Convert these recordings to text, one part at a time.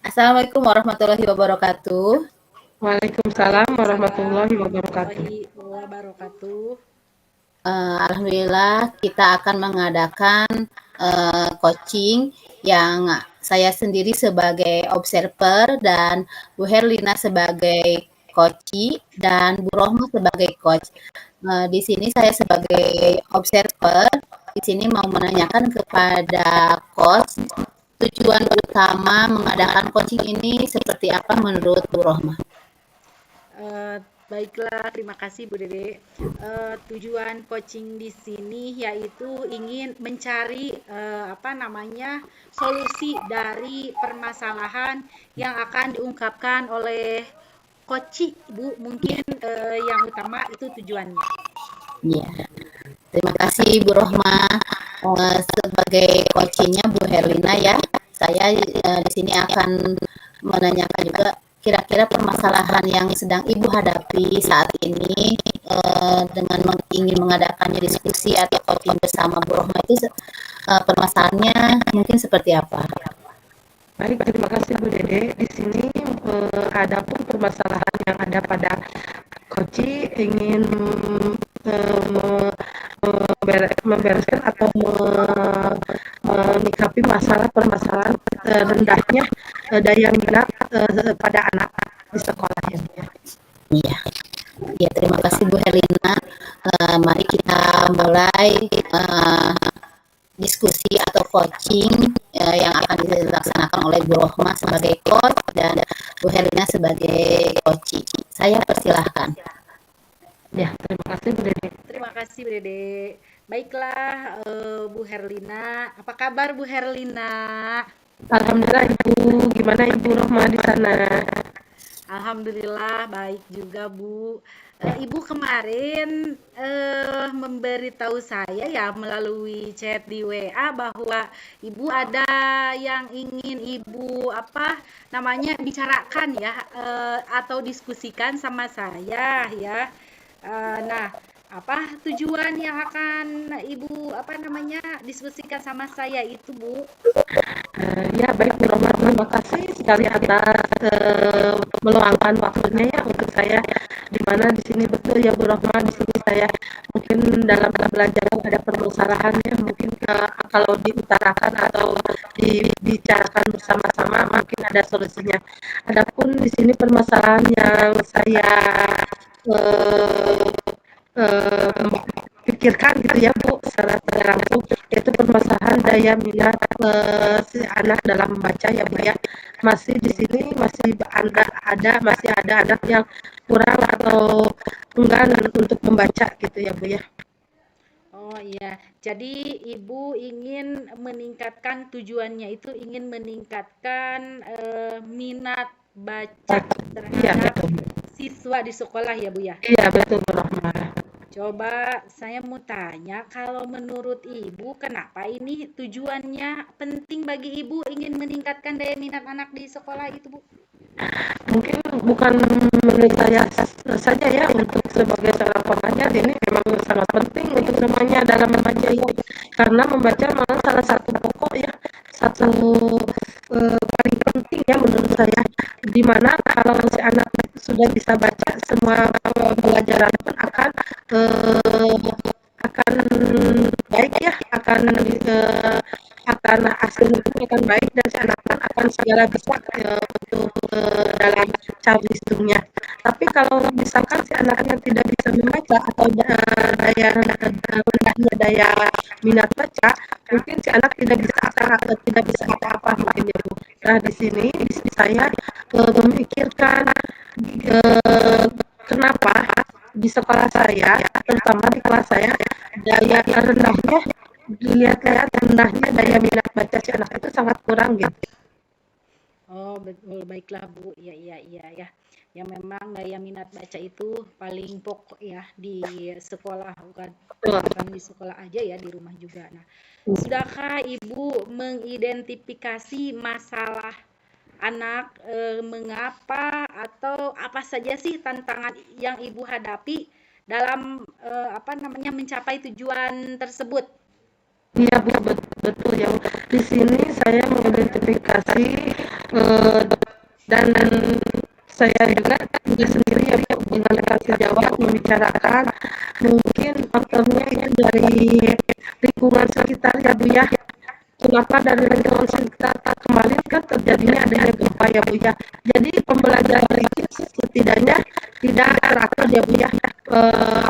Assalamualaikum warahmatullahi wabarakatuh. Waalaikumsalam Waalaikumsalam warahmatullahi wabarakatuh. warahmatullahi wabarakatuh. Alhamdulillah kita akan mengadakan coaching yang saya sendiri sebagai observer dan Bu Herlina sebagai coach dan Bu Rohma sebagai coach. Di sini saya sebagai observer, di sini mau menanyakan kepada coach tujuan utama mengadakan coaching ini seperti apa menurut Bu Rohma? Baiklah, terima kasih Bu Dede. Tujuan coaching di sini yaitu ingin mencari solusi dari permasalahan yang akan diungkapkan oleh coach Bu. Mungkin yang utama itu tujuannya. Ya, terima kasih Bu Rohma. Sebagai coachingnya Bu Herlina ya, saya di sini akan menanyakan juga kira-kira permasalahan yang sedang Ibu hadapi saat ini dengan ingin mengadakannya diskusi atau coaching bersama Bu Rohma itu permasalahannya mungkin seperti apa? Baik, terima kasih Bu Dede. Di sini ada pun permasalahan yang ada pada Koci ingin membereskan atau menyikapi masalah permasalahan rendahnya daya minat pada anak di sekolah ya. Iya. Ya, terima kasih Bu Herlina. Mari kita mulai diskusi atau coaching yang akan dilaksanakan oleh Bu Rohma sebagai coach dan Bu Herlina sebagai coach. Saya persilahkan. Ya, terima kasih Bu Dede. Terima kasih Bu Dede. Baiklah Bu Herlina, apa kabar Bu Herlina? Alhamdulillah Ibu, gimana Ibu Rohma di sana? Alhamdulillah baik juga Bu. Ibu kemarin memberitahu saya ya melalui chat di WA bahwa Ibu ada yang ingin Ibu bicarakan ya atau diskusikan sama saya ya. Nah, apa tujuan yang akan Ibu diskusikan sama saya itu Bu? Ya baik Bu Rohma, terima kasih sekali atas meluangkan waktunya ya untuk saya, dimana di sini betul ya Bu Rohma, di sini saya mungkin dalam belajar ada permasalahannya, mungkin kalau diutarakan atau dibicarakan bersama-sama mungkin ada solusinya. Adapun di sini permasalahan yang saya pikirkan gitu ya Bu, secara langsung yaitu permasalahan daya minat si anak dalam membaca ya Bu ya. Masih di sini masih ada anak yang kurang atau enggan untuk membaca gitu ya Bu ya. Oh iya, jadi Ibu ingin meningkatkan tujuannya itu ingin meningkatkan minat baca terhadap siswa di sekolah ya Bu ya? Iya betul Bu Rohma. Coba saya mau tanya, kalau menurut Ibu kenapa ini tujuannya penting bagi Ibu ingin meningkatkan daya minat anak di sekolah itu Bu? Mungkin bukan menurut saya saja ya, untuk sebagai seorang pengajar ini memang sangat penting untuk semuanya dalam membaca itu, karena membaca malah salah satu pokok ya, satu paling penting ya menurut saya, dimana kalau si anak sudah bisa baca semua pelajaran pun akan baik ya, akan hasilnya pun akan baik dan si anak pun akan segera bisa untuk dalam cara hitungnya. Tapi kalau misalkan si anaknya tidak bisa membaca atau daya rendahnya daya minat baca, mungkin si anak tidak bisa atau tidak bisa apa-apa mungkin ya Bu. Nah di sini saya memikirkan kenapa di sekolah saya, terutama di kelas saya, daya rendahnya dilihat-lihat rendahnya daya minat baca si anak itu sangat kurang gitu. Oh, betul, baiklah Bu. Iya ya. Ya memang daya minat baca itu paling pokok ya di sekolah, bukan di sekolah aja ya, di rumah juga. Nah, sudahkah Ibu mengidentifikasi masalah anak mengapa atau apa saja sih tantangan yang Ibu hadapi dalam mencapai tujuan tersebut? Iya Bu, betul. betul ya. Di sini saya mengidentifikasi eh, dan saya juga sendiri ya Bu, dengan kasih jawab membicarakan mungkin faktornya itu dari lingkungan sekitar ya Bu ya. Kenapa dari lingkungan sekitar kemarin kan terjadinya adanya gempa ya Bu ya. Jadi pembelajaran itu setidaknya tidak teratur ya Bu ya.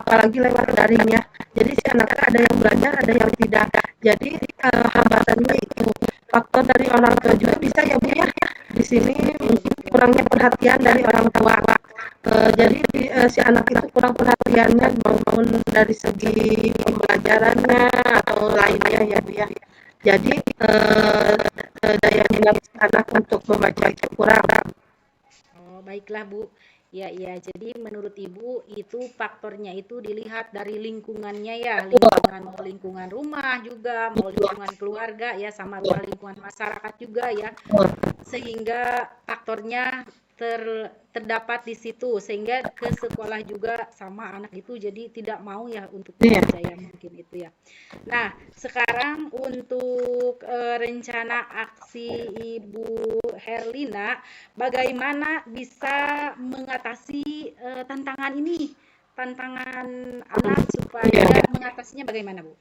Apalagi lewat daring ya. Jadi si anak ada yang belajar, ada yang tidak. Jadi hambatannya itu faktor dari orang tua juga bisa ya Bu ya. Di sini mungkin kurangnya perhatian dari orang tua. Jadi si anak itu kurang perhatiannya maupun dari segi pembelajarannya atau lainnya ya Bu ya. Jadi daya minat anak untuk membaca itu kurang. Oh, baiklah Bu. Ya, iya. Jadi menurut Ibu itu faktornya itu dilihat dari lingkungannya ya, mau lingkungan rumah juga, mau lingkungan keluarga ya, sama lingkungan masyarakat juga ya. Sehingga faktornya terdapat di situ, sehingga ke sekolah juga sama anak itu jadi tidak mau ya untuk Iya. belajar ya, mungkin itu ya. Nah, sekarang untuk rencana aksi Ibu Herlina, bagaimana bisa mengatasi tantangan ini, tantangan anak supaya mengatasinya bagaimana Bu?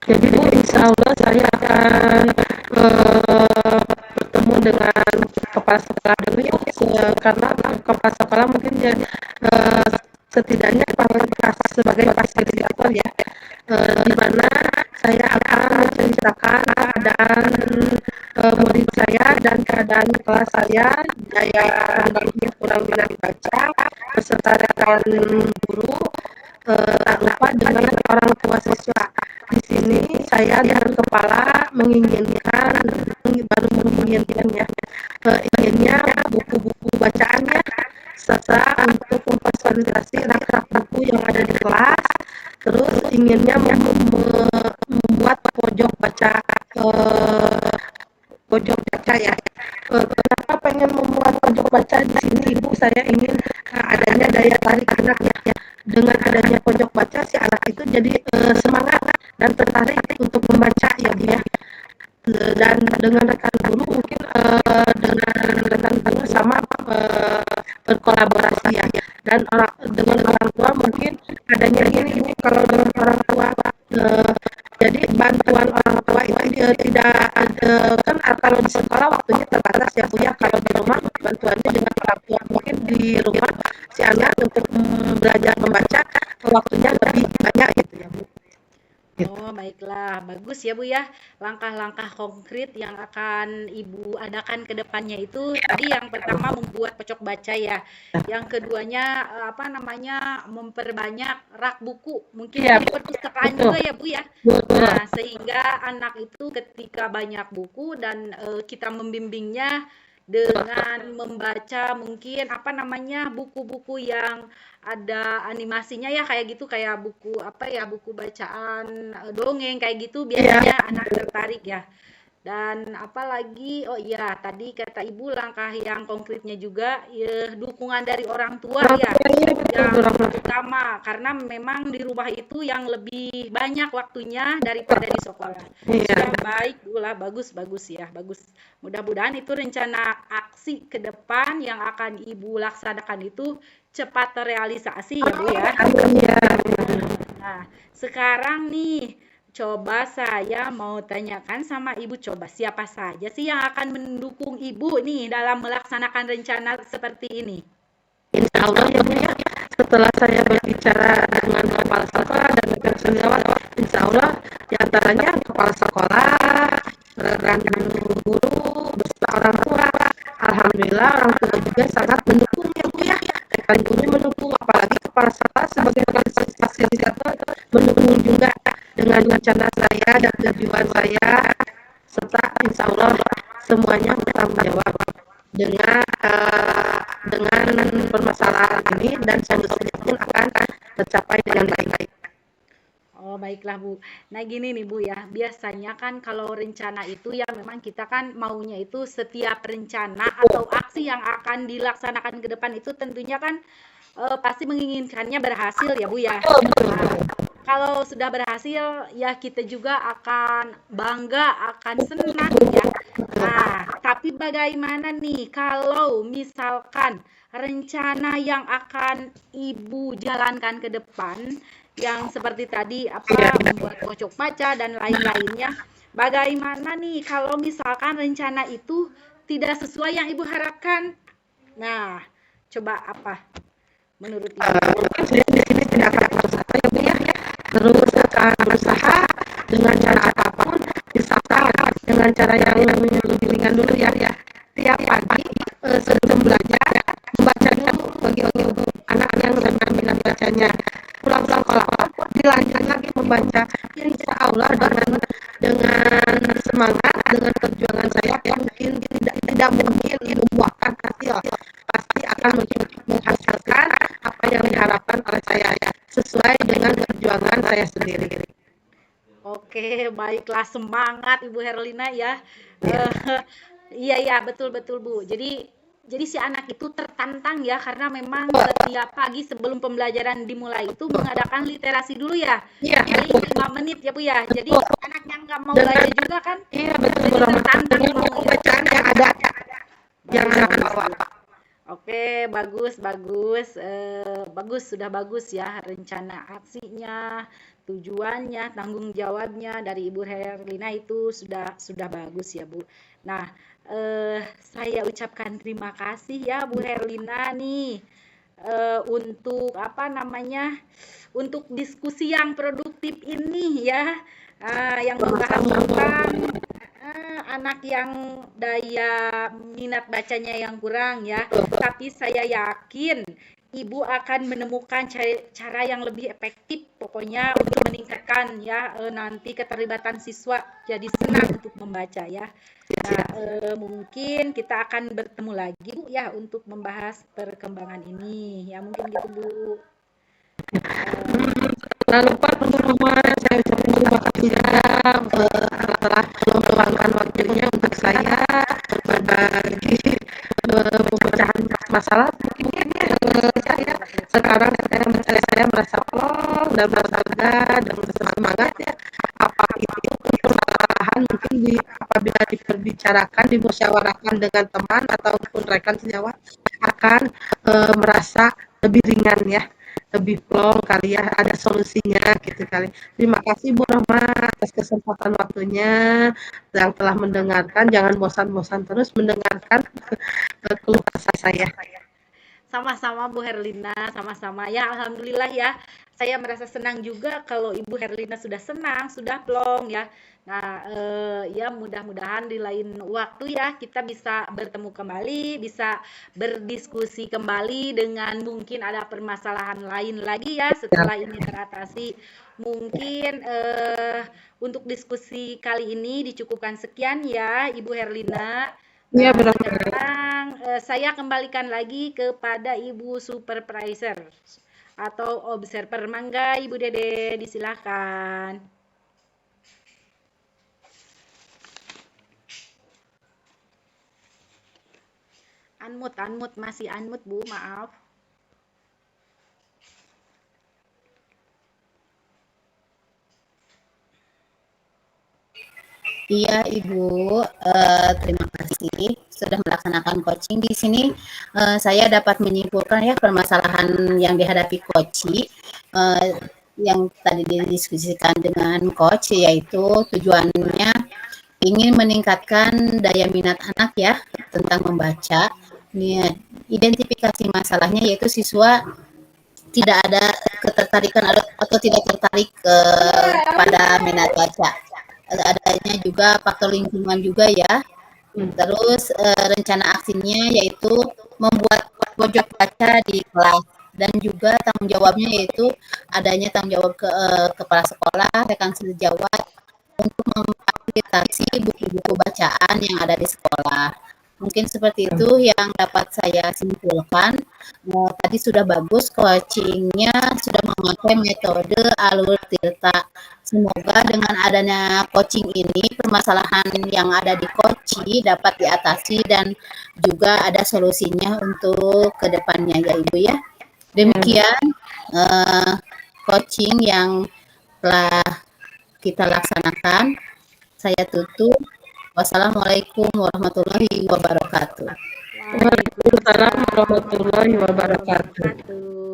Jadi Bu, insya Allah saya akan bertemu dengan kepala sekolah dulu ya, karena kepala sekolah mungkin ya, setidaknya sebagai fasilitator ya, di mana saya akan menceritakan keadaan murid saya dan keadaan kelas saya, daya anaknya kurang minat baca, beserta rekan guru, tak lupa dengan orang tua siswa. Di sini saya dengan kepala menginginkan, baru menginginkannya, inginnya buku-buku bacaannya, serta untuk memfasilitasi rak-rak buku yang ada di kelas. Terus inginnya membuat pojok baca ya. Kenapa pengen membuat pojok baca di sini Ibu? Saya ingin adanya daya tarik anak ya. Dengan adanya pojok baca si anak itu jadi semangat dan tertarik untuk membaca ya Bu ya. Dan dengan rekan guru mungkin dengan rekan guru sama berkolaborasi ya. Dan dengan orang tua mungkin adanya ini Bu, kalau dengan orang tua jadi bantuan orang tua itu tidak ada kan, kalau di sekolah waktunya terbatas ya Bu ya. Kalau di rumah bantuannya dengan orang tua, mungkin di rumah si anak untuk belajar membaca waktunya lebih banyak gitu ya Bu. Oh, baiklah. Bagus ya, Bu ya. Langkah-langkah konkret yang akan Ibu adakan ke depannya itu tadi yang pertama membuat pojok baca ya. Yang keduanya memperbanyak rak buku. Mungkin Iya, di perpustakaan betul. juga ya, Bu ya. Betul. Nah, sehingga anak itu ketika banyak buku dan kita membimbingnya dengan membaca mungkin buku-buku yang ada animasinya ya, kayak gitu, kayak buku bacaan dongeng kayak gitu, biasanya anak tertarik ya. Dan apalagi, oh iya, tadi kata Ibu langkah yang konkretnya juga ya, dukungan dari orang tua ya, yang utama, karena memang di rumah itu yang lebih banyak waktunya daripada di sekolah. Sudah baik, bagus ya, bagus. Mudah-mudahan itu rencana aksi ke depan yang akan Ibu laksanakan itu cepat terrealisasi ya Bu ya. Nah, sekarang nih coba saya mau tanyakan sama Ibu, coba siapa saja sih yang akan mendukung Ibu nih dalam melaksanakan rencana seperti ini? Insya Allah ya Bu ya, setelah saya berbicara dengan kepala sekolah dan rekan senior, insya Allah diantaranya kepala sekolah, rekan guru, beserta orang tua. Alhamdulillah orang tua juga sangat mendukung ya Bu ya. Rekan guru mendukung, apalagi kepala sekolah sebagai fasilitator mendukung juga dengan rencana saya dan tujuan saya, serta insya Allah semuanya bertanggung jawab dengan permasalahan ini, dan solusinya pun akan tercapai dengan baik. Oh, baiklah Bu. Nah gini nih Bu ya, biasanya kan kalau rencana itu ya memang kita kan maunya itu setiap rencana atau aksi yang akan dilaksanakan ke depan itu tentunya kan pasti menginginkannya berhasil ya Bu ya. Nah, kalau sudah berhasil ya kita juga akan bangga, akan senang ya. Nah, tapi bagaimana nih kalau misalkan rencana yang akan Ibu jalankan ke depan yang seperti tadi apa membuat pojok baca dan lain-lainnya. Bagaimana nih kalau misalkan rencana itu tidak sesuai yang Ibu harapkan? Nah, coba apa menurut Ibu? Mungkin saya di sini tidak akan berusaha ya Bu ya, terus akan berusaha dengan cara apapun, misalkan dengan cara yang lebih ringan dulu ya, tiap pagi sebelum belajar membaca dulu bagi anak yang rendah minat bacanya, pulang sekolah dilanjut lagi membaca, insya Allah dengan semangat, dengan perjuangan saya mungkin tidak mungkin membuahkan hasil, pasti akan menghasilkan apa yang diharapkan oleh saya sesuai dengan perjuangan saya sendiri. Oke, baiklah, semangat Ibu Herlina ya. Iya betul Bu. Jadi si anak itu tertantang ya karena memang setiap pagi sebelum pembelajaran dimulai itu mengadakan literasi dulu ya. Iya. Jadi 5 menit ya Bu ya. Jadi anak yang nggak mau baca juga kan Iya betul, jadi tertantang dengan mau ya. bacaan yang ada yang akan bawa. Oke, bagus, sudah bagus ya rencana aksinya, tujuannya, tanggung jawabnya dari Ibu Herlina itu sudah bagus ya Bu. Nah, saya ucapkan terima kasih ya Bu Herlina nih untuk apa namanya, untuk diskusi yang produktif ini ya, yang membahas tentang anak yang daya minat bacanya yang kurang ya. Tapi saya yakin Ibu akan menemukan cara yang lebih efektif pokoknya untuk meningkatkan ya nanti keterlibatan siswa jadi senang untuk membaca ya. Nah, mungkin kita akan bertemu lagi Bu ya untuk membahas perkembangan ini. Ya mungkin gitu Bu. Lalu Pak teman-teman, saya ucapkan terima kasih ya telah meluangkan waktunya untuk saya berbagi pemecahan masalah. Mungkin saya sekarang saya merasa plong dan merasa lega dan merasa semangat ya. Apa itu permasalahan mungkin apabila diperbicarakan, dimusyawarahkan dengan teman ataupun rekan sejawat akan merasa lebih ringan ya, lebih plong kali ya, ada solusinya gitu kali. Terima kasih Bu Rahma atas kesempatan waktunya yang telah mendengarkan. Jangan bosan-bosan terus mendengarkan keluh kesah saya. Sama-sama Bu Herlina, sama-sama ya. Alhamdulillah ya. Saya merasa senang juga kalau Ibu Herlina sudah senang, sudah plong ya. Nah, ya mudah-mudahan di lain waktu ya kita bisa bertemu kembali, bisa berdiskusi kembali dengan mungkin ada permasalahan lain lagi ya setelah ini teratasi. Mungkin untuk diskusi kali ini dicukupkan sekian ya Ibu Herlina. Iya benar. Sekarang saya kembalikan lagi kepada Ibu Supervisor atau Observer. Mangga Ibu Dede, disilahkan. Unmute, masih unmute Bu, maaf. Iya Ibu, terima kasih sudah melaksanakan coaching di sini. Saya dapat menyimpulkan ya permasalahan yang dihadapi coach yang tadi didiskusikan dengan coach, yaitu tujuannya ingin meningkatkan daya minat anak ya tentang membaca. Identifikasi masalahnya yaitu siswa tidak ada ketertarikan atau tidak tertarik pada minat baca. Adanya juga faktor lingkungan juga ya. Terus rencana aksinya yaitu membuat pojok baca di kelas, dan juga tanggung jawabnya yaitu adanya tanggung jawab kepala sekolah, rekan sejawat untuk memfasilitasi buku-buku bacaan yang ada di sekolah. Mungkin seperti itu yang dapat saya simpulkan. Tadi sudah bagus coachingnya, sudah memakai metode alur Tirta. Semoga dengan adanya coaching ini permasalahan yang ada di coaching dapat diatasi dan juga ada solusinya untuk kedepannya ya Ibu ya. Demikian coaching yang telah kita laksanakan. Saya tutup. Wassalamualaikum warahmatullahi wabarakatuh. Waalaikumsalam warahmatullahi wabarakatuh. Wabarakatuh.